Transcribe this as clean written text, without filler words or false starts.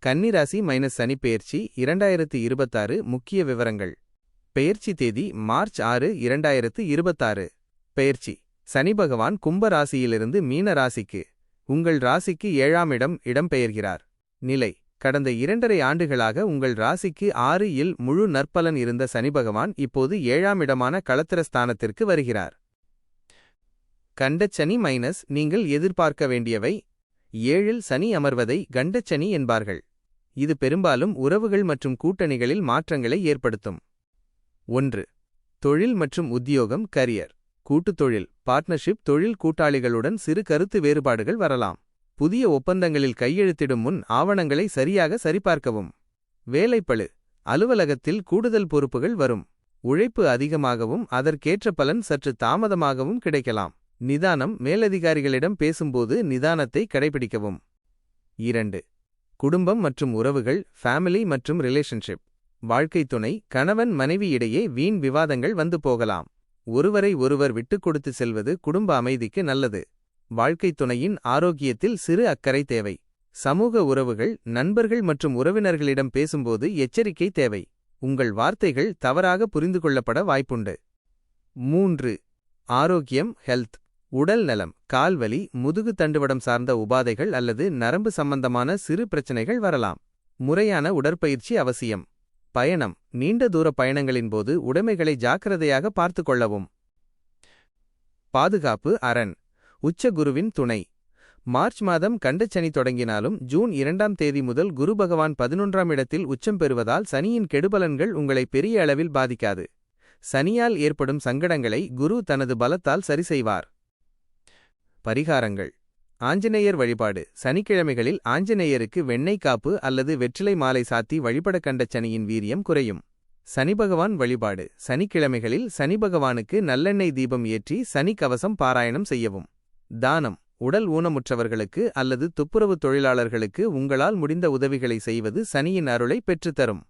கன்னிராசி மைனஸ் சனி பெயர்ச்சி 2026 முக்கிய விவரங்கள். பெயர்ச்சி தேதி மார்ச் 6, 2026. பெயர்ச்சி. சனி பகவான் கும்ப ராசியிலிருந்து மீன ராசிக்கு, உங்கள் ராசிக்கு 7ஆம் இடம் பெயர்கிறார். நிலை. கடந்த 2.5 ஆண்டுகளாக உங்கள் ராசிக்கு 6 இல் முழு நற்பலன் இருந்த சனி பகவான் இப்போது 7ஆம் இடமான களத்திரஸ்தானத்திற்கு வருகிறார். கண்டச்சனி மைனஸ் நீங்கள் எதிர்பார்க்க வேண்டியவை. 7இல் சனி அமர்வதை கண்டச்சனி என்பார்கள். இது பெரும்பாலும் உறவுகள் மற்றும் கூட்டணிகளில் மாற்றங்களை ஏற்படுத்தும். 1. தொழில் மற்றும் உத்தியோகம் கரியர். கூட்டுத் தொழில் பார்ட்னர்ஷிப் தொழில் கூட்டாளிகளுடன் சிறு கருத்து வேறுபாடுகள் வரலாம். புதிய ஒப்பந்தங்களில் கையெழுத்திடும் முன் ஆவணங்களை சரியாக சரிபார்க்கவும். வேலைப்பளு. அலுவலகத்தில் கூடுதல் பொறுப்புகள் வரும். உழைப்பு அதிகமாகவும் அதற்கேற்ற பலன் சற்று தாமதமாகவும் கிடைக்கலாம். நிதானம் மேலதிகாரிகளிடம் பேசும்போது நிதானத்தை கடைபிடிக்கவும். 2. குடும்பம் மற்றும் உறவுகள் ஃபேமிலி மற்றும் ரிலேஷன்ஷிப். வாழ்க்கை துணை கணவன் மனைவி இடையே வீண் விவாதங்கள் வந்து போகலாம். ஒருவரை ஒருவர் விட்டுக் கொடுத்து செல்வது குடும்ப அமைதிக்கு நல்லது. வாழ்க்கை துணையின் ஆரோக்கியத்தில் சிறு அக்கறை தேவை. சமூக உறவுகள் நண்பர்கள் மற்றும் உறவினர்களிடம் பேசும்போது எச்சரிக்கை தேவை. உங்கள் வார்த்தைகள் தவறாக புரிந்து கொள்ளப்பட வாய்ப்புண்டு. 3. ஆரோக்கியம் ஹெல்த். உடல் நலம் கால்வலி முதுகு தண்டுவடம் சார்ந்த உபாதைகள் அல்லது நரம்பு சம்பந்தமான சிறு பிரச்சனைகள் வரலாம். முறையான உடற்பயிற்சி அவசியம். பயணம் நீண்ட தூர பயணங்களின் போது உடைமைகளை ஜாக்கிரதையாக பார்த்து கொள்ளவும். பாதுகாப்பு அரண். உச்ச குருவின் துணை. மார்ச் மாதம் கண்டச்சனி தொடங்கினாலும் ஜூன் 2ஆம் தேதி முதல் குரு பகவான் 11ஆம் இடத்தில் உச்சம் பெறுவதால் சனியின் கெடுபலன்கள் உங்களை பெரிய அளவில் பாதிக்காது. சனியால் ஏற்படும் சங்கடங்களை குரு தனது பலத்தால் சரி செய்வார். பரிகாரங்கள். ஆஞ்சநேயர் வழிபாடு. சனிக்கிழமைகளில் ஆஞ்சநேயருக்கு வெண்ணெய் காப்பு அல்லது வெற்றிலை மாலை சாத்தி வழிபட கண்டச்சனியின் வீரியம் குறையும். சனிபகவான் வழிபாடு. சனிக்கிழமைகளில் சனிபகவானுக்கு நல்லெண்ணெய் தீபம் ஏற்றி சனி கவசம் பாராயணம் செய்யவும். தானம். உடல் ஊனமுற்றவர்களுக்கு அல்லது துப்புரவு தொழிலாளர்களுக்கு உங்களால் முடிந்த உதவிகளை செய்வது சனியின் அருளை பெற்றுத்தரும்.